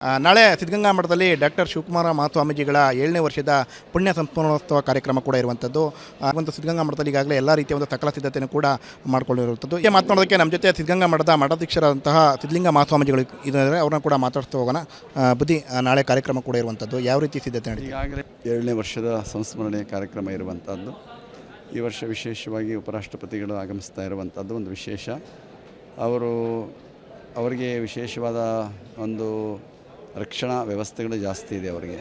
ನಾಳೆ ಸಿದ್ಧಗಂಗಾ ಮಠದಲ್ಲಿ ಡಾಕ್ಟರ್ ಶಿವಕುಮಾರ ಮಹಾಸ್ವಾಮೀಜಿಗಳ 7ನೇ ವರ್ಷದ ಪುಣ್ಯ ಸಂಸ್ಮರಣೋತ್ಸವ ಕಾರ್ಯಕ್ರಮ ಕೂಡ ಇರುವಂಥದ್ದು. ಒಂದು ಸಿದ್ಧಗಂಗಾ ಮಠದಲ್ಲಿ ಈಗಾಗಲೇ ಎಲ್ಲ ರೀತಿಯ ಒಂದು ಸಕಲ ಸಿದ್ಧತೆಯನ್ನು ಕೂಡ ಮಾಡಿಕೊಂಡಿರುವಂಥದ್ದು. ಈ ಮಾತನಾಡೋದಕ್ಕೆ ನಮ್ಮ ಜೊತೆ ಸಿದ್ಧಗಂಗಾ ಮಠದ ಮಠಾಧೀಶರಾದಂತಹ ಸಿದ್ಧಲಿಂಗ ಮಹಾಸ್ವಾಮೀಜಿಗಳು ಇದ್ದಾರೆ. ಅವ್ರನ್ನ ಕೂಡ ಮಾತಾಡ್ತಾ ಹೋಗೋಣ. ಬುದ್ಧಿ ನಾಳೆ ಕಾರ್ಯಕ್ರಮ ಕೂಡ ಇರುವಂಥದ್ದು, ಯಾವ ರೀತಿ ಸಿದ್ಧತೆ ನಡೆದಿದೆ? ಈಗಾಗಲೇ 7ನೇ ವರ್ಷದ ಸಂಸ್ಮರಣೆ ಕಾರ್ಯಕ್ರಮ ಇರುವಂಥದ್ದು. ಈ ವರ್ಷ ವಿಶೇಷವಾಗಿ ಉಪರಾಷ್ಟ್ರಪತಿಗಳು ಆಗಮಿಸ್ತಾ ಇರುವಂಥದ್ದು ಒಂದು ವಿಶೇಷ. ಅವರಿಗೆ ವಿಶೇಷವಾದ ಒಂದು ರಕ್ಷಣಾ ವ್ಯವಸ್ಥೆಗಳು ಜಾಸ್ತಿ ಇದೆ ಅವರಿಗೆ.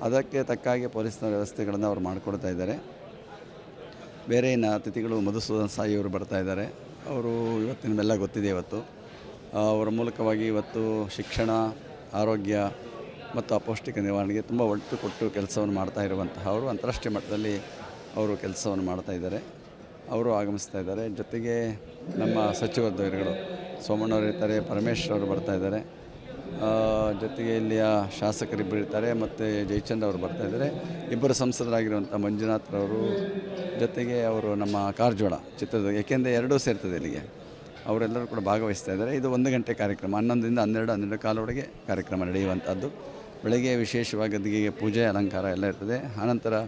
ಅದಕ್ಕೆ ತಕ್ಕಾಗಿ ಪೊಲೀಸ್ನ ವ್ಯವಸ್ಥೆಗಳನ್ನು ಅವರು ಮಾಡಿಕೊಡ್ತಾ ಇದ್ದಾರೆ. ಬೇರೆ ಇನ್ನು ಅತಿಥಿಗಳು ಮಧುಸೂದನ್ ಸಾಯಿ ಅವರು ಬರ್ತಾ ಇದ್ದಾರೆ. ಅವರು ನಿಮ್ಮೆಲ್ಲ ಗೊತ್ತಿದೆ. ಅವರ ಮೂಲಕವಾಗಿ ಇವತ್ತು ಶಿಕ್ಷಣ, ಆರೋಗ್ಯ ಮತ್ತು ಅಪೌಷ್ಟಿಕ ನಿವಾರಣೆಗೆ ತುಂಬ ಒತ್ತು ಕೊಟ್ಟು ಕೆಲಸವನ್ನು ಮಾಡ್ತಾ ಇರುವಂತಹ ಅವರು ಅಂತಾರಾಷ್ಟ್ರೀಯ ಮಟ್ಟದಲ್ಲಿ ಅವರು ಕೆಲಸವನ್ನು ಮಾಡ್ತಾ ಇದ್ದಾರೆ. ಅವರು ಆಗಮಿಸ್ತಾ ಇದ್ದಾರೆ. ಜೊತೆಗೆ ನಮ್ಮ ಸಚಿವ ದ್ವಯರುಗಳು ಸೋಮಣ್ಣವರು ಇರ್ತಾರೆ, ಪರಮೇಶ್ವರ್ ಅವರು ಬರ್ತಾ ಇದ್ದಾರೆ. ಜೊತೆಗೆ ಇಲ್ಲಿಯ ಶಾಸಕರಿಬ್ಬರು ಇರ್ತಾರೆ ಮತ್ತು ಜಯಚಂದ್ರ ಅವರು ಬರ್ತಾ ಇದ್ದಾರೆ. ಇಬ್ಬರು ಸಂಸದರಾಗಿರುವಂಥ ಮಂಜುನಾಥ್ರವರು, ಜೊತೆಗೆ ಅವರು ನಮ್ಮ ಕಾರಜೋಳ ಚಿತ್ರದುರ್ಗ, ಏಕೆಂದರೆ ಎರಡೂ ಸೇರ್ತದೆ ಇಲ್ಲಿಗೆ, ಅವರೆಲ್ಲರೂ ಕೂಡ ಭಾಗವಹಿಸ್ತಾ ಇದ್ದಾರೆ. ಇದು 1 ಗಂಟೆ ಕಾರ್ಯಕ್ರಮ, 11ರಿಂದ 12 ಕಾಲವರೆಗೆ ಕಾರ್ಯಕ್ರಮ ನಡೆಯುವಂಥದ್ದು. ಬೆಳಗ್ಗೆ ವಿಶೇಷವಾಗಿ ಗದ್ದಿಗೆಗೆ ಪೂಜೆ ಅಲಂಕಾರ ಎಲ್ಲ ಇರ್ತದೆ. ಆನಂತರ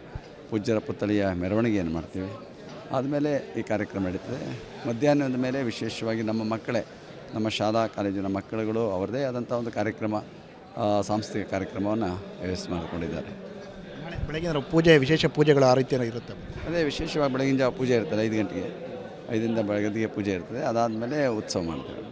ಪೂಜ್ಯರ ಪುತ್ಥಳಿಯ ಮೆರವಣಿಗೆಯನ್ನು ಮಾಡ್ತೀವಿ. ಆದಮೇಲೆ ಈ ಕಾರ್ಯಕ್ರಮ ನಡೀತದೆ. ಮಧ್ಯಾಹ್ನದ ಮೇಲೆ ವಿಶೇಷವಾಗಿ ನಮ್ಮ ಮಕ್ಕಳೇ, ನಮ್ಮ ಶಾಲಾ ಕಾಲೇಜಿನ ಮಕ್ಕಳುಗಳು ಅವರದೇ ಆದಂಥ ಒಂದು ಕಾರ್ಯಕ್ರಮ, ಸಾಂಸ್ಕೃತಿಕ ಕಾರ್ಯಕ್ರಮವನ್ನು ವ್ಯವಸ್ಥೆ ಮಾಡಿಕೊಂಡಿದ್ದಾರೆ. ಬೆಳಗ್ಗೆ ಪೂಜೆ, ವಿಶೇಷ ಪೂಜೆಗಳು ಆ ರೀತಿ ಇರುತ್ತೆ. ಅದೇ ವಿಶೇಷವಾಗಿ ಬೆಳಗಿನ ಜಾವ ಪೂಜೆ ಇರ್ತದೆ 5 ಗಂಟೆಗೆ, 5ರಿಂದ ಬೆಳಗ್ಗೆ ಪೂಜೆ ಇರ್ತದೆ. ಅದಾದಮೇಲೆ ಉತ್ಸವ ಮಾಡ್ತೇವೆ.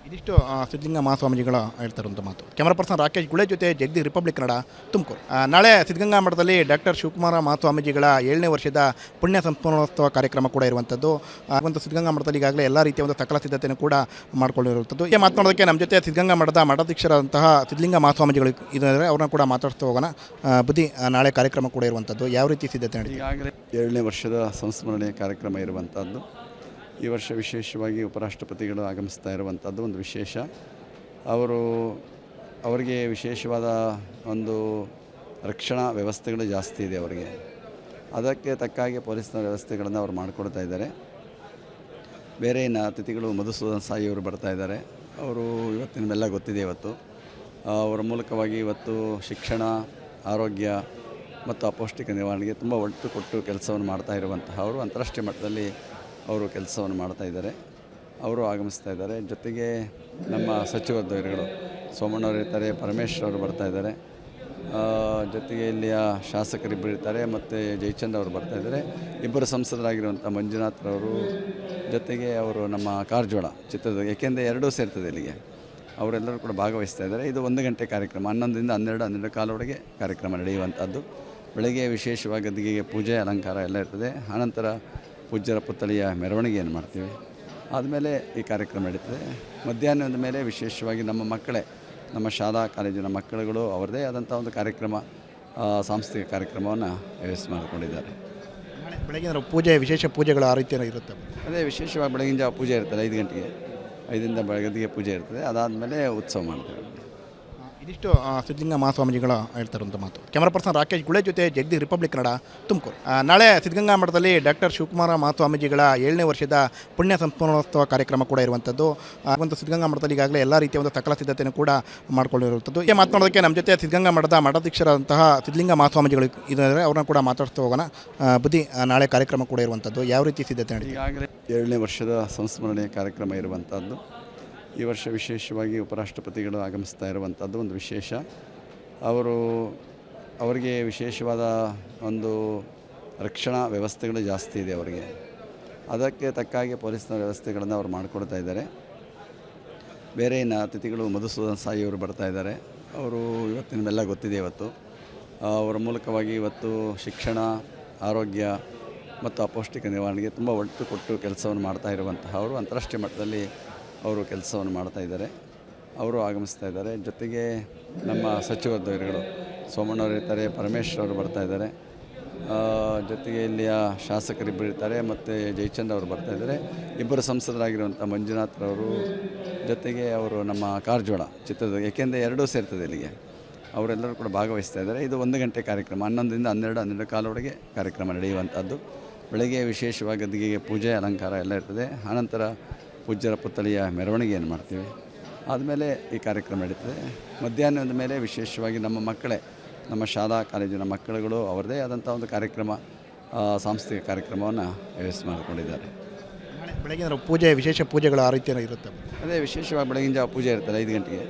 ಇದಿಷ್ಟು ಸಿದ್ಧಲಿಂಗ ಮಹಾಸ್ವಾಮೀಜಿಗಳ ಹೇಳ್ತಾರಂಥ ಮಾತು. ಕ್ಯಾಮರಾ ಪರ್ಸನ್ ರಾಕೇಶ್ ಗುಳೆ ಜೊತೆ ಜಗದೀಶ್, ರಿಪಬ್ಲಿಕ್ ಕನ್ನಡ, ತುಮಕೂರು. ನಾಳೆ ಸಿದ್ಧಗಂಗಾ ಮಠದಲ್ಲಿ ಡಾಕ್ಟರ್ ಶಿವಕುಮಾರ ಮಹಾಸ್ವಾಮೀಜಿಗಳ 7ನೇ ವರ್ಷದ ಪುಣ್ಯ ಸಂಸ್ಮರಣೋತ್ಸವ ಕಾರ್ಯಕ್ರಮ ಕೂಡ ಇರುವಂಥದ್ದು. ಒಂದು ಸಿದ್ಧಗಂಗಾ ಮಠದಲ್ಲಿ ಈಗಾಗಲೇ ಎಲ್ಲ ರೀತಿಯ ಒಂದು ಸಕಲ ಸಿದ್ಧತೆಯನ್ನು ಕೂಡ ಮಾಡಿಕೊಂಡಿರುವಂಥದ್ದು. ಈ ಮಾತನಾಡೋದಕ್ಕೆ ನಮ್ಮ ಜೊತೆ ಸಿದ್ಧಗಂಗಾ ಮಠದ ಮಠಾಧೀಶರಾದಂತಹ ಸಿದ್ಧಲಿಂಗ ಮಹಾಸ್ವಾಮೀಜಿಗಳು ಇದ್ದಾರೆ. ಅವ್ರನ್ನ ಕೂಡ ಮಾತಾಡ್ತಾ ಹೋಗೋಣ. ಬುದ್ಧಿ ನಾಳೆ ಕಾರ್ಯಕ್ರಮ ಕೂಡ ಇರುವಂಥದ್ದು, ಯಾವ ರೀತಿ ಸಿದ್ಧತೆ ನಡೆದಿದೆ? ಈಗಾಗಲೇ 7ನೇ ವರ್ಷದ ಸಂಸ್ಮರಣೆ ಕಾರ್ಯಕ್ರಮ ಇರುವಂಥದ್ದು. ಈ ವರ್ಷ ವಿಶೇಷವಾಗಿ ಉಪರಾಷ್ಟ್ರಪತಿಗಳು ಆಗಮಿಸ್ತಾ ಇರುವಂಥದ್ದು ಒಂದು ವಿಶೇಷ. ಅವರಿಗೆ ವಿಶೇಷವಾದ ಒಂದು ರಕ್ಷಣಾ ವ್ಯವಸ್ಥೆಗಳು ಜಾಸ್ತಿ ಇದೆ ಅವರಿಗೆ. ಅದಕ್ಕೆ ತಕ್ಕಾಗಿ ಪೊಲೀಸ್ನ ವ್ಯವಸ್ಥೆಗಳನ್ನು ಅವರು ಮಾಡಿಕೊಡ್ತಾ ಇದ್ದಾರೆ. ಬೇರೆ ಇನ್ನು ಅತಿಥಿಗಳು ಮಧುಸೂದನ್ ಸಾಯಿ ಅವರು ಬರ್ತಾ ಇದ್ದಾರೆ. ಅವರು ನಿಮ್ಮೆಲ್ಲ ಗೊತ್ತಿದೆ. ಅವರ ಮೂಲಕವಾಗಿ ಇವತ್ತು ಶಿಕ್ಷಣ, ಆರೋಗ್ಯ ಮತ್ತು ಅಪೌಷ್ಟಿಕ ನಿವಾರಣೆಗೆ ತುಂಬ ಒತ್ತು ಕೊಟ್ಟು ಕೆಲಸವನ್ನು ಮಾಡ್ತಾ ಇರುವಂತಹ ಅವರು ಅಂತಾರಾಷ್ಟ್ರೀಯ ಮಟ್ಟದಲ್ಲಿ ಅವರು ಕೆಲಸವನ್ನು ಮಾಡ್ತಾ ಇದ್ದಾರೆ. ಅವರು ಆಗಮಿಸ್ತಾ ಇದ್ದಾರೆ. ಜೊತೆಗೆ ನಮ್ಮ ಸಚಿವ ದ್ವಯರುಗಳು ಸೋಮಣ್ಣವರು ಇರ್ತಾರೆ, ಪರಮೇಶ್ವರ್ ಅವರು ಬರ್ತಾ ಇದ್ದಾರೆ. ಜೊತೆಗೆ ಇಲ್ಲಿಯ ಶಾಸಕರಿಬ್ಬರು ಇರ್ತಾರೆ ಮತ್ತು ಜಯಚಂದ್ರ ಅವರು ಬರ್ತಾ ಇದ್ದಾರೆ. ಇಬ್ಬರು ಸಂಸದರಾಗಿರುವಂಥ ಮಂಜುನಾಥ್ರವರು, ಜೊತೆಗೆ ಅವರು ನಮ್ಮ ಕಾರಜೋಳ ಚಿತ್ರದುರ್ಗ, ಏಕೆಂದರೆ ಎರಡೂ ಸೇರ್ತದೆ ಇಲ್ಲಿಗೆ, ಅವರೆಲ್ಲರೂ ಕೂಡ ಭಾಗವಹಿಸ್ತಾ ಇದ್ದಾರೆ. ಇದು 1 ಗಂಟೆ ಕಾರ್ಯಕ್ರಮ, 11ರಿಂದ 12 ಕಾಲವರೆಗೆ ಕಾರ್ಯಕ್ರಮ ನಡೆಯುವಂಥದ್ದು. ಬೆಳಗ್ಗೆ ವಿಶೇಷವಾಗಿ ಗದ್ದಿಗೆಗೆ ಪೂಜೆ ಅಲಂಕಾರ ಎಲ್ಲ ಇರ್ತದೆ. ಆನಂತರ ಪೂಜ್ಯರ ಪುತ್ಥಳಿಯ ಮೆರವಣಿಗೆಯನ್ನು ಮಾಡ್ತೀವಿ. ಆದಮೇಲೆ ಈ ಕಾರ್ಯಕ್ರಮ ನಡೀತದೆ. ಮಧ್ಯಾಹ್ನದ ಮೇಲೆ ವಿಶೇಷವಾಗಿ ನಮ್ಮ ಮಕ್ಕಳೇ, ನಮ್ಮ ಶಾಲಾ ಕಾಲೇಜಿನ ಮಕ್ಕಳುಗಳು ಅವರದೇ ಆದಂಥ ಒಂದು ಕಾರ್ಯಕ್ರಮ, ಸಾಂಸ್ಕೃತಿಕ ಕಾರ್ಯಕ್ರಮವನ್ನು ವ್ಯವಸ್ಥೆ ಮಾಡಿಕೊಂಡಿದ್ದಾರೆ. ಬೆಳಗ್ಗೆ ಪೂಜೆ, ವಿಶೇಷ ಪೂಜೆಗಳು ಆ ರೀತಿ ಇರುತ್ತೆ. ಅದೇ ವಿಶೇಷವಾಗಿ ಬೆಳಗಿನ ಜಾವ ಪೂಜೆ ಇರ್ತದೆ 5 ಗಂಟೆಗೆ, 5ರಿಂದ ಬೆಳಗ್ಗೆ ಪೂಜೆ ಇರ್ತದೆ. ಅದಾದಮೇಲೆ ಉತ್ಸವ ಮಾಡ್ತೇವೆ. ಇದಿಷ್ಟು ಸಿದ್ಧಲಿಂಗ ಮಹಾಸ್ವಾಮೀಜಿಗಳ ಹೇಳ್ತಾರಂಥ ಮಾತು. ಕ್ಯಾಮರಾ ಪರ್ಸನ್ ರಾಕೇಶ್ ಗುಳೆ ಜೊತೆ ಜಗದೀಶ್, ರಿಪಬ್ಲಿಕ್ ಕನ್ನಡ, ತುಮಕೂರು. ನಾಳೆ ಸಿದ್ಧಗಂಗಾ ಮಠದಲ್ಲಿ ಡಾಕ್ಟರ್ ಶಿವಕುಮಾರ ಮಹಾಸ್ವಾಮೀಜಿಗಳ 7ನೇ ವರ್ಷದ ಪುಣ್ಯ ಸಂಸ್ಮರಣೋತ್ಸವ ಕಾರ್ಯಕ್ರಮ ಕೂಡ ಇರುವಂಥದ್ದು. ಒಂದು ಸಿದ್ಧಗಂಗಾ ಮಠದಲ್ಲಿ ಈಗಾಗಲೇ ಎಲ್ಲ ರೀತಿಯ ಒಂದು ಸಕಲ ಸಿದ್ಧತೆಯನ್ನು ಕೂಡ ಮಾಡಿಕೊಂಡಿರುವಂಥದ್ದು. ಈ ಮಾತನಾಡೋದಕ್ಕೆ ನಮ್ಮ ಜೊತೆ ಸಿದ್ಧಗಂಗಾ ಮಠದ ಮಠಾಧೀಶರಾದಂತಹ ಸಿದ್ಧಲಿಂಗ ಮಹಾಸ್ವಾಮೀಜಿಗಳು ಇದ್ದಾರೆ. ಅವ್ರನ್ನ ಕೂಡ ಮಾತಾಡ್ತಾ ಹೋಗೋಣ. ಬುದ್ಧಿ ನಾಳೆ ಕಾರ್ಯಕ್ರಮ ಕೂಡ ಇರುವಂಥದ್ದು, ಯಾವ ರೀತಿ ಸಿದ್ಧತೆ ನಡೆದಿದೆ? ಈಗಾಗಲೇ 7ನೇ ವರ್ಷದ ಸಂಸ್ಮರಣೆ ಕಾರ್ಯಕ್ರಮ ಇರುವಂಥದ್ದು. ಈ ವರ್ಷ ವಿಶೇಷವಾಗಿ ಉಪರಾಷ್ಟ್ರಪತಿಗಳು ಆಗಮಿಸ್ತಾ ಇರುವಂಥದ್ದು ಒಂದು ವಿಶೇಷ. ಅವರಿಗೆ ವಿಶೇಷವಾದ ಒಂದು ರಕ್ಷಣಾ ವ್ಯವಸ್ಥೆಗಳು ಜಾಸ್ತಿ ಇದೆ ಅವರಿಗೆ. ಅದಕ್ಕೆ ತಕ್ಕಾಗಿ ಪೊಲೀಸ್ನ ವ್ಯವಸ್ಥೆಗಳನ್ನು ಅವರು ಮಾಡಿಕೊಡ್ತಾ ಇದ್ದಾರೆ. ಬೇರೆ ಇನ್ನು ಅತಿಥಿಗಳು ಮಧುಸೂದನ್ ಸಾಯಿ ಅವರು ಬರ್ತಾ ಇದ್ದಾರೆ. ಅವರು ನಿಮ್ಮೆಲ್ಲ ಗೊತ್ತಿದೆ. ಅವರ ಮೂಲಕವಾಗಿ ಇವತ್ತು ಶಿಕ್ಷಣ, ಆರೋಗ್ಯ ಮತ್ತು ಅಪೌಷ್ಟಿಕ ನಿವಾರಣೆಗೆ ತುಂಬ ಒತ್ತು ಕೊಟ್ಟು ಕೆಲಸವನ್ನು ಮಾಡ್ತಾ ಇರುವಂತಹ ಅವರು ಅಂತಾರಾಷ್ಟ್ರೀಯ ಮಟ್ಟದಲ್ಲಿ ಅವರು ಕೆಲಸವನ್ನು ಮಾಡ್ತಾ ಇದ್ದಾರೆ. ಅವರು ಆಗಮಿಸ್ತಾ ಇದ್ದಾರೆ. ಜೊತೆಗೆ ನಮ್ಮ ಸಚಿವ ದ್ವಯರುಗಳು ಸೋಮಣ್ಣವರು ಇರ್ತಾರೆ, ಪರಮೇಶ್ವರ್ ಅವರು ಬರ್ತಾ ಇದ್ದಾರೆ. ಜೊತೆಗೆ ಇಲ್ಲಿಯ ಶಾಸಕರಿಬ್ಬರು ಇರ್ತಾರೆ ಮತ್ತು ಜಯಚಂದ್ರ ಅವರು ಬರ್ತಾ ಇದ್ದಾರೆ. ಇಬ್ಬರು ಸಂಸದರಾಗಿರುವಂಥ ಮಂಜುನಾಥ್ರವರು, ಜೊತೆಗೆ ಅವರು ನಮ್ಮ ಕಾರಜೋಳ ಚಿತ್ರದುರ್ಗ, ಏಕೆಂದರೆ ಎರಡೂ ಸೇರ್ತದೆ ಇಲ್ಲಿಗೆ, ಅವರೆಲ್ಲರೂ ಕೂಡ ಭಾಗವಹಿಸ್ತಾ ಇದ್ದಾರೆ. ಇದು 1 ಗಂಟೆ ಕಾರ್ಯಕ್ರಮ, 11ರಿಂದ 12 ಕಾಲವರೆಗೆ ಕಾರ್ಯಕ್ರಮ ನಡೆಯುವಂಥದ್ದು. ಬೆಳಗ್ಗೆ ವಿಶೇಷವಾಗಿ ಗದ್ದಿಗೆಗೆ ಪೂಜೆ ಅಲಂಕಾರ ಎಲ್ಲ ಇರ್ತದೆ. ಆನಂತರ ಪೂಜ್ಯರ ಪುತ್ಥಳಿಯ ಮೆರವಣಿಗೆಯನ್ನು ಮಾಡ್ತೀವಿ. ಆದಮೇಲೆ ಈ ಕಾರ್ಯಕ್ರಮ ನಡೀತದೆ. ಮಧ್ಯಾಹ್ನದ ಮೇಲೆ ವಿಶೇಷವಾಗಿ ನಮ್ಮ ಶಾಲಾ ಕಾಲೇಜಿನ ಮಕ್ಕಳುಗಳು ಅವರದೇ ಆದಂಥ ಒಂದು ಕಾರ್ಯಕ್ರಮ, ಸಾಂಸ್ಕೃತಿಕ ಕಾರ್ಯಕ್ರಮವನ್ನು ವ್ಯವಸ್ಥೆ ಮಾಡಿಕೊಂಡಿದ್ದಾರೆ. ನಾಳೆ ಬೆಳಗ್ಗೆ ಪೂಜೆ, ವಿಶೇಷ ಪೂಜೆಗಳು ಆ ರೀತಿ ಇರುತ್ತೆ. ಅದೇ ವಿಶೇಷವಾಗಿ ಬೆಳಗಿನ ಜಾವ ಪೂಜೆ ಇರ್ತದೆ, 5 ಗಂಟೆಗೆ,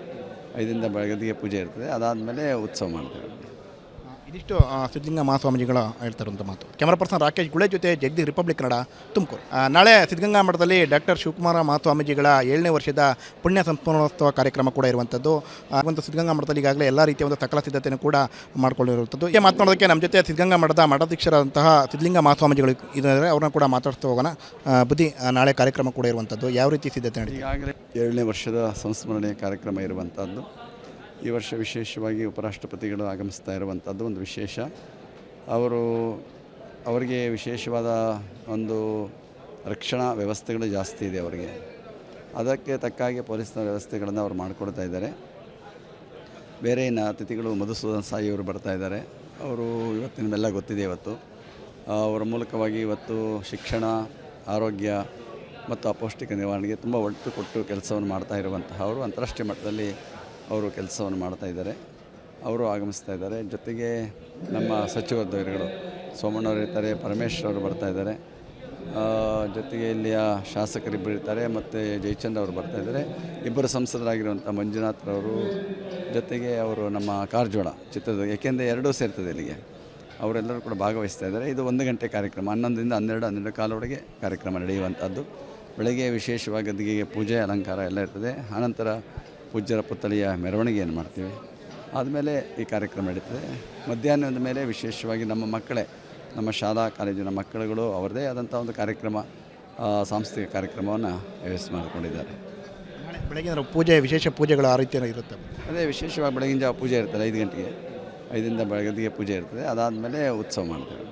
5ರಿಂದ ಬೆಳಗ್ಗೆ ಪೂಜೆ ಇರ್ತದೆ. ಅದಾದಮೇಲೆ ಉತ್ಸವ ಮಾಡ್ತೇವೆ. ಇದಿಷ್ಟು ಸಿದ್ಧಲಿಂಗ ಮಹಾಸ್ವಾಮೀಜಿಗಳ ಹೇಳ್ತಾರಂಥ ಮಾತು. ಕ್ಯಾಮರಾ ಪರ್ಸನ್ ರಾಕೇಶ್ ಗುಳೆ ಜೊತೆ ಜಗದೀಶ್, ರಿಪಬ್ಲಿಕ್ ಕನ್ನಡ, ತುಮಕೂರು. ನಾಳೆ ಸಿದ್ಧಗಂಗಾ ಮಠದಲ್ಲಿ ಡಾಕ್ಟರ್ ಶಿವಕುಮಾರ ಮಹಾಸ್ವಾಮೀಜಿಗಳ 7ನೇ ವರ್ಷದ ಪುಣ್ಯ ಸಂಸ್ಮರಣೋತ್ಸವ ಕಾರ್ಯಕ್ರಮ ಕೂಡ ಇರುವಂಥದ್ದು. ಒಂದು ಸಿದ್ಧಗಂಗಾ ಮಠದಲ್ಲಿ ಈಗಾಗಲೇ ಎಲ್ಲ ರೀತಿಯ ಒಂದು ಸಕಲ ಸಿದ್ಧತೆಯನ್ನು ಕೂಡ ಮಾಡಿಕೊಂಡಿರುವಂಥದ್ದು. ಈ ಮಾತನಾಡೋದಕ್ಕೆ ನಮ್ಮ ಜೊತೆ ಸಿದ್ಧಗಂಗಾ ಮಠದ ಮಠಾಧೀಶರಾದಂತಹ ಸಿದ್ಧಲಿಂಗ ಮಹಾಸ್ವಾಮೀಜಿಗಳು ಇದ್ದಾರೆ. ಅವ್ರನ್ನ ಕೂಡ ಮಾತಾಡ್ತಾ ಹೋಗೋಣ. ಬುದ್ಧಿ, ನಾಳೆ ಕಾರ್ಯಕ್ರಮ ಕೂಡ ಇರುವಂಥದ್ದು, ಯಾವ ರೀತಿ ಸಿದ್ಧತೆ ನಡೀತಿದೆ? ಈಗಾಗಲೇ 7ನೇ ವರ್ಷದ ಸಂಸ್ಮರಣೆ ಕಾರ್ಯಕ್ರಮ ಇರುವಂಥದ್ದು. ಈ ವರ್ಷ ವಿಶೇಷವಾಗಿ ಉಪರಾಷ್ಟ್ರಪತಿಗಳು ಆಗಮಿಸ್ತಾ ಇರುವಂಥದ್ದು ಒಂದು ವಿಶೇಷ. ಅವರಿಗೆ ವಿಶೇಷವಾದ ಒಂದು ರಕ್ಷಣಾ ವ್ಯವಸ್ಥೆಗಳು ಜಾಸ್ತಿ ಇದೆ ಅವರಿಗೆ. ಅದಕ್ಕೆ ತಕ್ಕಾಗಿ ಪೊಲೀಸ್ನ ವ್ಯವಸ್ಥೆಗಳನ್ನು ಅವರು ಮಾಡಿಕೊಡ್ತಾ ಇದ್ದಾರೆ. ಬೇರೆ ಇನ್ನು ಅತಿಥಿಗಳು ಮಧುಸೂದನ್ ಸಾಯಿ ಅವರು ಬರ್ತಾ ಇದ್ದಾರೆ. ಅವರು ನಿಮ್ಮೆಲ್ಲ ಗೊತ್ತಿದೆ, ಅವರ ಮೂಲಕವಾಗಿ ಇವತ್ತು ಶಿಕ್ಷಣ, ಆರೋಗ್ಯ ಮತ್ತು ಅಪೌಷ್ಟಿಕ ನಿವಾರಣೆಗೆ ತುಂಬ ಒಟ್ಟು ಕೊಟ್ಟು ಕೆಲಸವನ್ನು ಮಾಡ್ತಾ ಇರುವಂತಹ ಅವರು ಅಂತಾರಾಷ್ಟ್ರೀಯ ಮಟ್ಟದಲ್ಲಿ ಅವರು ಕೆಲಸವನ್ನು ಮಾಡ್ತಾ ಇದ್ದಾರೆ. ಅವರು ಆಗಮಿಸ್ತಾ ಇದ್ದಾರೆ. ಜೊತೆಗೆ ನಮ್ಮ ಸಚಿವ ದ್ವೈರಿಗಳು ಸೋಮಣ್ಣವರು ಇರ್ತಾರೆ, ಪರಮೇಶ್ವರ್ ಅವರು ಬರ್ತಾ ಇದ್ದಾರೆ. ಜೊತೆಗೆ ಇಲ್ಲಿಯ ಶಾಸಕರಿಬ್ಬರು ಇರ್ತಾರೆ, ಮತ್ತು ಜಯಚಂದ್ರ ಅವರು ಬರ್ತಾ ಇದ್ದಾರೆ. ಇಬ್ಬರು ಸಂಸದರಾಗಿರುವಂಥ ಮಂಜುನಾಥ್ರವರು, ಜೊತೆಗೆ ಅವರು ನಮ್ಮ ಕಾರಜೋಳ ಚಿತ್ರದುರ್ಗ, ಏಕೆಂದರೆ ಎರಡೂ ಸೇರ್ತದೆ ಇಲ್ಲಿಗೆ, ಅವರೆಲ್ಲರೂ ಕೂಡ ಭಾಗವಹಿಸ್ತಾ ಇದ್ದಾರೆ. ಇದು 1 ಗಂಟೆ ಕಾರ್ಯಕ್ರಮ, 11ರಿಂದ 12, 12 ಕಾಲವರೆಗೆ ಕಾರ್ಯಕ್ರಮ ನಡೆಯುವಂಥದ್ದು. ಬೆಳಗ್ಗೆ ವಿಶೇಷವಾಗಿ ಗದ್ದಿಗೆಗೆ ಪೂಜೆ, ಅಲಂಕಾರ ಎಲ್ಲ ಇರ್ತದೆ. ಆನಂತರ ಪೂಜ್ಯರ ಪುತ್ಥಳಿಯ ಮೆರವಣಿಗೆಯನ್ನು ಮಾಡ್ತೀವಿ. ಆದಮೇಲೆ ಈ ಕಾರ್ಯಕ್ರಮ ನಡೀತದೆ. ಮಧ್ಯಾಹ್ನದ ಮೇಲೆ ವಿಶೇಷವಾಗಿ ನಮ್ಮ ಶಾಲಾ ಕಾಲೇಜಿನ ಮಕ್ಕಳುಗಳು ಅವರದೇ ಆದಂಥ ಒಂದು ಕಾರ್ಯಕ್ರಮ, ಸಾಂಸ್ಕೃತಿಕ ಕಾರ್ಯಕ್ರಮವನ್ನು ವ್ಯವಸ್ಥೆ ಮಾಡಿಕೊಂಡಿದ್ದಾರೆ. ನಾಳೆ ಬೆಳಗ್ಗೆ ಪೂಜೆ, ವಿಶೇಷ ಪೂಜೆಗಳು ಆ ರೀತಿ ಇರುತ್ತೆ. ಅದೇ ವಿಶೇಷವಾಗಿ ಬೆಳಗಿನ ಜಾವ ಪೂಜೆ ಇರ್ತದೆ, 5 ಗಂಟೆಗೆ, 5ರಿಂದ ಬೆಳಗ್ಗೆ ಪೂಜೆ ಇರ್ತದೆ. ಅದಾದಮೇಲೆ ಉತ್ಸವ ಮಾಡ್ತೇವೆ.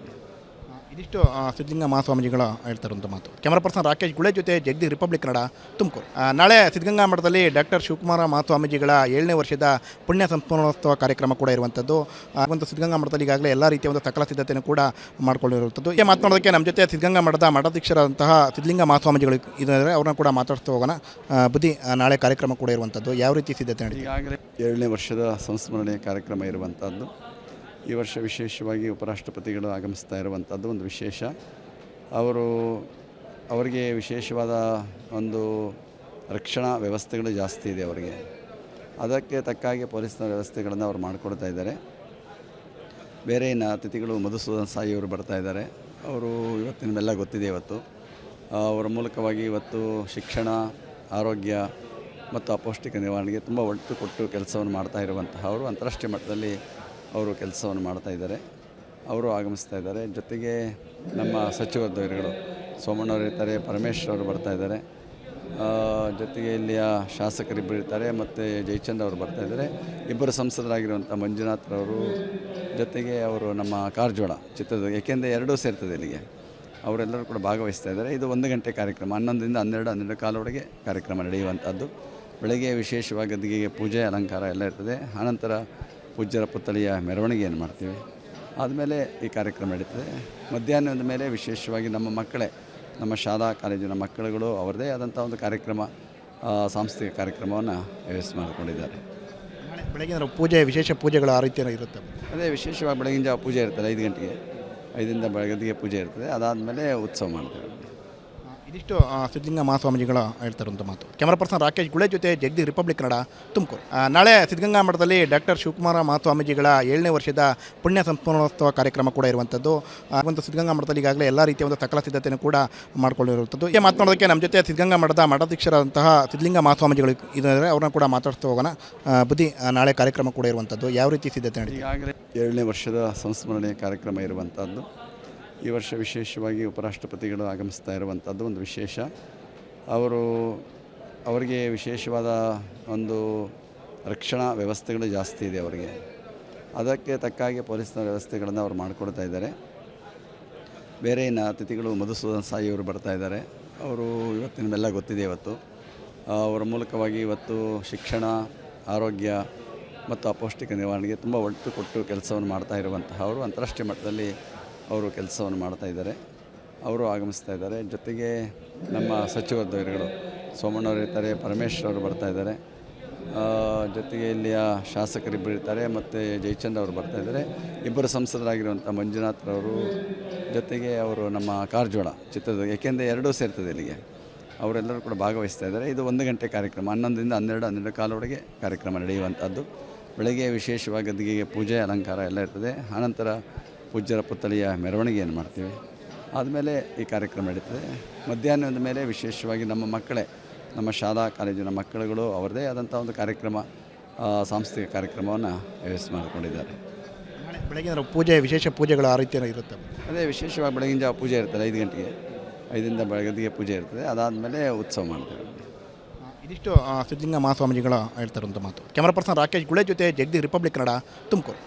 ಇದಿಷ್ಟು ಸಿದ್ಧಲಿಂಗ ಮಹಾಸ್ವಾಮೀಜಿಗಳ ಹೇಳ್ತಾರಂಥ ಮಾತು. ಕ್ಯಾಮರಾ ಪರ್ಸನ್ ರಾಕೇಶ್ ಗುಳೆ ಜೊತೆ ಜಗದೀಶ್, ರಿಪಬ್ಲಿಕ್ ಕನ್ನಡ, ತುಮಕೂರು. ನಾಳೆ ಸಿದ್ಧಗಂಗಾ ಮಠದಲ್ಲಿ ಡಾಕ್ಟರ್ ಶಿವಕುಮಾರ ಮಹಾಸ್ವಾಮೀಜಿಗಳ 7ನೇ ವರ್ಷದ ಪುಣ್ಯ ಸಂಸ್ಮರಣೋತ್ಸವ ಕಾರ್ಯಕ್ರಮ ಕೂಡ ಇರುವಂಥದ್ದು. ಒಂದು ಸಿದ್ಧಗಂಗಾ ಮಠದಲ್ಲಿ ಈಗಾಗಲೇ ಎಲ್ಲ ರೀತಿಯ ಒಂದು ಸಕಲ ಸಿದ್ಧತೆಯನ್ನು ಕೂಡ ಮಾಡಿಕೊಂಡಿರುವಂಥದ್ದು. ಈ ಮಾತನಾಡೋದಕ್ಕೆ ನಮ್ಮ ಜೊತೆ ಸಿದ್ಧಗಂಗಾ ಮಠದ ಮಠಾಧೀಶರಾದಂತಹ ಸಿದ್ಧಲಿಂಗ ಮಹಾಸ್ವಾಮೀಜಿಗಳು ಇದ್ದಾರೆ. ಅವ್ರನ್ನ ಕೂಡ ಮಾತಾಡ್ತಾ ಹೋಗೋಣ. ಬುದ್ಧಿ, ನಾಳೆ ಕಾರ್ಯಕ್ರಮ ಕೂಡ ಇರುವಂಥದ್ದು, ಯಾವ ರೀತಿ ಸಿದ್ಧತೆ ನಡೀತಿದೆ? ಈಗಾಗಲೇ 7ನೇ ವರ್ಷದ ಸಂಸ್ಮರಣೆ ಕಾರ್ಯಕ್ರಮ ಇರುವಂಥದ್ದು. ಈ ವರ್ಷ ವಿಶೇಷವಾಗಿ ಉಪರಾಷ್ಟ್ರಪತಿಗಳು ಆಗಮಿಸ್ತಾ ಇರುವಂಥದ್ದು ಒಂದು ವಿಶೇಷ. ಅವರಿಗೆ ವಿಶೇಷವಾದ ಒಂದು ರಕ್ಷಣಾ ವ್ಯವಸ್ಥೆಗಳು ಜಾಸ್ತಿ ಇದೆ ಅವರಿಗೆ. ಅದಕ್ಕೆ ತಕ್ಕಾಗಿ ಪೊಲೀಸ್ನ ವ್ಯವಸ್ಥೆಗಳನ್ನು ಅವರು ಮಾಡಿಕೊಡ್ತಾ ಇದ್ದಾರೆ. ಬೇರೆ ಇನ್ನು ಅತಿಥಿಗಳು ಮಧುಸೂದನ್ ಸಾಯಿ ಅವರು ಬರ್ತಾ ಇದ್ದಾರೆ. ಅವರು ನಿಮ್ಮೆಲ್ಲ ಗೊತ್ತಿದೆ, ಅವರ ಮೂಲಕವಾಗಿ ಇವತ್ತು ಶಿಕ್ಷಣ, ಆರೋಗ್ಯ ಮತ್ತು ಅಪೌಷ್ಟಿಕ ನಿವಾರಣೆಗೆ ತುಂಬ ಒಟ್ಟು ಕೊಟ್ಟು ಕೆಲಸವನ್ನು ಮಾಡ್ತಾ ಇರುವಂತಹ ಅವರು ಅಂತಾರಾಷ್ಟ್ರೀಯ ಮಟ್ಟದಲ್ಲಿ ಅವರು ಕೆಲಸವನ್ನು ಮಾಡ್ತಾ ಇದ್ದಾರೆ. ಅವರು ಆಗಮಿಸ್ತಾ ಇದ್ದಾರೆ. ಜೊತೆಗೆ ನಮ್ಮ ಸಚಿವ ದ್ವೈರಿಗಳು ಸೋಮಣ್ಣವರು ಇರ್ತಾರೆ, ಪರಮೇಶ್ವರ್ ಅವರು ಬರ್ತಾ ಇದ್ದಾರೆ. ಜೊತೆಗೆ ಇಲ್ಲಿಯ ಶಾಸಕರಿಬ್ಬರು ಇರ್ತಾರೆ, ಮತ್ತು ಜಯಚಂದ್ರ ಅವರು ಬರ್ತಾ ಇದ್ದಾರೆ. ಇಬ್ಬರು ಸಂಸದರಾಗಿರುವಂಥ ಮಂಜುನಾಥ್ರವರು, ಜೊತೆಗೆ ಅವರು ನಮ್ಮ ಕಾರಜೋಳ ಚಿತ್ರದುರ್ಗ, ಏಕೆಂದರೆ ಎರಡೂ ಸೇರ್ತದೆ ಇಲ್ಲಿಗೆ, ಅವರೆಲ್ಲರೂ ಕೂಡ ಭಾಗವಹಿಸ್ತಾ ಇದ್ದಾರೆ. ಇದು 1 ಗಂಟೆ ಕಾರ್ಯಕ್ರಮ, 11ರಿಂದ 12, 12 ಕಾಲವರೆಗೆ ಕಾರ್ಯಕ್ರಮ ನಡೆಯುವಂಥದ್ದು. ಬೆಳಗ್ಗೆ ವಿಶೇಷವಾಗಿ ಗದ್ದಿಗೆಗೆ ಪೂಜೆ, ಅಲಂಕಾರ ಎಲ್ಲ ಇರ್ತದೆ. ಆನಂತರ ಪೂಜ್ಯರ ಪುತ್ಥಳಿಯ ಮೆರವಣಿಗೆಯನ್ನು ಮಾಡ್ತೀವಿ. ಆದಮೇಲೆ ಈ ಕಾರ್ಯಕ್ರಮ ನಡೀತದೆ. ಮಧ್ಯಾಹ್ನದ ಮೇಲೆ ವಿಶೇಷವಾಗಿ ನಮ್ಮ ಶಾಲಾ ಕಾಲೇಜಿನ ಮಕ್ಕಳುಗಳು ಅವರದೇ ಆದಂಥ ಒಂದು ಕಾರ್ಯಕ್ರಮ, ಸಾಂಸ್ಕೃತಿಕ ಕಾರ್ಯಕ್ರಮವನ್ನು ವ್ಯವಸ್ಥೆ ಮಾಡಿಕೊಂಡಿದ್ದಾರೆ. ನಾಳೆ ಬೆಳಗ್ಗೆ ಪೂಜೆ, ವಿಶೇಷ ಪೂಜೆಗಳು ಆ ರೀತಿ ಇರುತ್ತೆ. ಅದೇ ವಿಶೇಷವಾಗಿ ಬೆಳಗಿನ ಜಾವ ಪೂಜೆ ಇರ್ತದೆ, 5 ಗಂಟೆಗೆ, 5ರಿಂದ ಬೆಳಗ್ಗೆ ಪೂಜೆ ಇರ್ತದೆ. ಅದಾದಮೇಲೆ ಉತ್ಸವ ಮಾಡ್ತೇವೆ. ಇದಿಷ್ಟು ಸಿದ್ಧಲಿಂಗ ಮಹಾಸ್ವಾಮೀಜಿಗಳ ಹೇಳ್ತಾರಂಥ ಮಾತು. ಕ್ಯಾಮರಾ ಪರ್ಸನ್ ರಾಕೇಶ್ ಗುಳೆ ಜೊತೆ ಜಗದೀಶ್, ರಿಪಬ್ಲಿಕ್ ಕನ್ನಡ, ತುಮಕೂರು. ನಾಳೆ ಸಿದ್ಧಗಂಗಾ ಮಠದಲ್ಲಿ ಡಾಕ್ಟರ್ ಶಿವಕುಮಾರ ಮಹಾಸ್ವಾಮೀಜಿಗಳ 7ನೇ ವರ್ಷದ ಪುಣ್ಯ ಸಂಸ್ಮರಣೋತ್ಸವ ಕಾರ್ಯಕ್ರಮ ಕೂಡ ಇರುವಂಥದ್ದು. ಒಂದು ಸಿದ್ಧಗಂಗಾ ಮಠದಲ್ಲಿ ಈಗಾಗಲೇ ಎಲ್ಲ ರೀತಿಯ ಒಂದು ಸಕಲ ಸಿದ್ಧತೆಯನ್ನು ಕೂಡ ಮಾಡಿಕೊಂಡಿರುವಂಥದ್ದು. ಈ ಮಾತನಾಡೋದಕ್ಕೆ ನಮ್ಮ ಜೊತೆ ಸಿದ್ಧಗಂಗಾ ಮಠದ ಮಠಾಧೀಶರಾದಂತಹ ಸಿದ್ಧಲಿಂಗ ಮಹಾಸ್ವಾಮೀಜಿಗಳು ಇದ್ದಾರೆ. ಅವ್ರನ್ನ ಕೂಡ ಮಾತಾಡ್ತಾ ಹೋಗೋಣ. ಬುದ್ಧಿ, ನಾಳೆ ಕಾರ್ಯಕ್ರಮ ಕೂಡ ಇರುವಂಥದ್ದು, ಯಾವ ರೀತಿ ಸಿದ್ಧತೆ ನಡೀತಿದೆ? ಈಗಾಗಲೇ 7ನೇ ವರ್ಷದ ಸಂಸ್ಮರಣೆ ಕಾರ್ಯಕ್ರಮ ಇರುವಂಥದ್ದು. ಈ ವರ್ಷ ವಿಶೇಷವಾಗಿ ಉಪರಾಷ್ಟ್ರಪತಿಗಳು ಆಗಮಿಸ್ತಾ ಇರುವಂಥದ್ದು ಒಂದು ವಿಶೇಷ. ಅವರಿಗೆ ವಿಶೇಷವಾದ ಒಂದು ರಕ್ಷಣಾ ವ್ಯವಸ್ಥೆಗಳು ಜಾಸ್ತಿ ಇದೆ ಅವರಿಗೆ. ಅದಕ್ಕೆ ತಕ್ಕಾಗಿ ಪೊಲೀಸ್ನ ವ್ಯವಸ್ಥೆಗಳನ್ನು ಅವರು ಮಾಡಿಕೊಡ್ತಾ ಇದ್ದಾರೆ. ಬೇರೆ ಇನ್ನು ಅತಿಥಿಗಳು ಮಧುಸೂದನ್ ಸಾಯಿ ಅವರು ಬರ್ತಾ ಇದ್ದಾರೆ. ಅವರು ನಿಮ್ಮೆಲ್ಲ ಗೊತ್ತಿದೆ, ಅವರ ಮೂಲಕವಾಗಿ ಇವತ್ತು ಶಿಕ್ಷಣ, ಆರೋಗ್ಯ ಮತ್ತು ಅಪೌಷ್ಟಿಕ ನಿವಾರಣೆಗೆ ತುಂಬ ಒಟ್ಟು ಕೊಟ್ಟು ಕೆಲಸವನ್ನು ಮಾಡ್ತಾ ಇರುವಂತಹ ಅವರು ಅಂತಾರಾಷ್ಟ್ರೀಯ ಮಟ್ಟದಲ್ಲಿ ಅವರು ಕೆಲಸವನ್ನು ಮಾಡ್ತಾ ಇದ್ದಾರೆ. ಅವರು ಆಗಮಿಸ್ತಾ ಇದ್ದಾರೆ. ಜೊತೆಗೆ ನಮ್ಮ ಸಚಿವ ದ್ವೈರಿಗಳು ಸೋಮಣ್ಣವರು ಇರ್ತಾರೆ, ಪರಮೇಶ್ವರ್ ಅವರು ಬರ್ತಾ ಇದ್ದಾರೆ. ಜೊತೆಗೆ ಇಲ್ಲಿಯ ಶಾಸಕರಿಬ್ಬರು ಇರ್ತಾರೆ ಮತ್ತು ಜಯಚಂದ್ರ ಅವರು ಬರ್ತಾಯಿದ್ದಾರೆ. ಇಬ್ಬರು ಸಂಸದರಾಗಿರುವಂಥ ಮಂಜುನಾಥ್ರವರು, ಜೊತೆಗೆ ಅವರು ನಮ್ಮ ಕಾರಜೋಳ ಚಿತ್ರದುರ್ಗ, ಏಕೆಂದರೆ ಎರಡೂ ಸೇರ್ತದೆ ಇಲ್ಲಿಗೆ, ಅವರೆಲ್ಲರೂ ಕೂಡ ಭಾಗವಹಿಸ್ತಾ ಇದ್ದಾರೆ. ಇದು 1 ಗಂಟೆ ಕಾರ್ಯಕ್ರಮ, 11ರಿಂದ 12 ಕಾಲವರೆಗೆ ಕಾರ್ಯಕ್ರಮ ನಡೆಯುವಂಥದ್ದು. ಬೆಳಗ್ಗೆ ವಿಶೇಷವಾಗಿ ಗದ್ದಿಗೆಗೆ ಪೂಜೆ ಅಲಂಕಾರ ಎಲ್ಲ ಇರ್ತದೆ. ಆನಂತರ ಪೂಜ್ಯರ ಪುತ್ಥಳಿಯ ಮೆರವಣಿಗೆಯನ್ನು ಮಾಡ್ತೀವಿ. ಆದಮೇಲೆ ಈ ಕಾರ್ಯಕ್ರಮ ನಡೀತದೆ. ಮಧ್ಯಾಹ್ನದ ಮೇಲೆ ವಿಶೇಷವಾಗಿ ನಮ್ಮ ಮಕ್ಕಳೇ, ನಮ್ಮ ಶಾಲಾ ಕಾಲೇಜಿನ ಮಕ್ಕಳುಗಳು ಅವರದೇ ಆದಂಥ ಒಂದು ಕಾರ್ಯಕ್ರಮ, ಸಾಂಸ್ಕೃತಿಕ ಕಾರ್ಯಕ್ರಮವನ್ನು ವ್ಯವಸ್ಥೆ ಮಾಡಿಕೊಂಡಿದ್ದಾರೆ. ನಾಳೆ ಬೆಳಗ್ಗೆ ಪೂಜೆ, ವಿಶೇಷ ಪೂಜೆಗಳು ಆ ರೀತಿ ಇರುತ್ತೆ. ಅದೇ ವಿಶೇಷವಾಗಿ ಬೆಳಗಿನ ಜಾವ ಪೂಜೆ ಇರ್ತದೆ 5 ಗಂಟೆಗೆ, 5ರಿಂದ ಗದ್ದಿಗೆ ಪೂಜೆ ಇರ್ತದೆ. ಅದಾದಮೇಲೆ ಉತ್ಸವ ಮಾಡ್ತೇವೆ. ಇದಿಷ್ಟು ಸಿದ್ಧಲಿಂಗ ಮಹಾಸ್ವಾಮೀಜಿಗಳ ಹೇಳ್ತಾರಂಥ ಮಾತು. ಕ್ಯಾಮರಾ ಪರ್ಸನ್ ರಾಕೇಶ್ ಗುಳೆ ಜೊತೆ ಜಗದೀಶ್, ರಿಪಬ್ಲಿಕ್ ಕನ್ನಡ, ತುಮಕೂರು.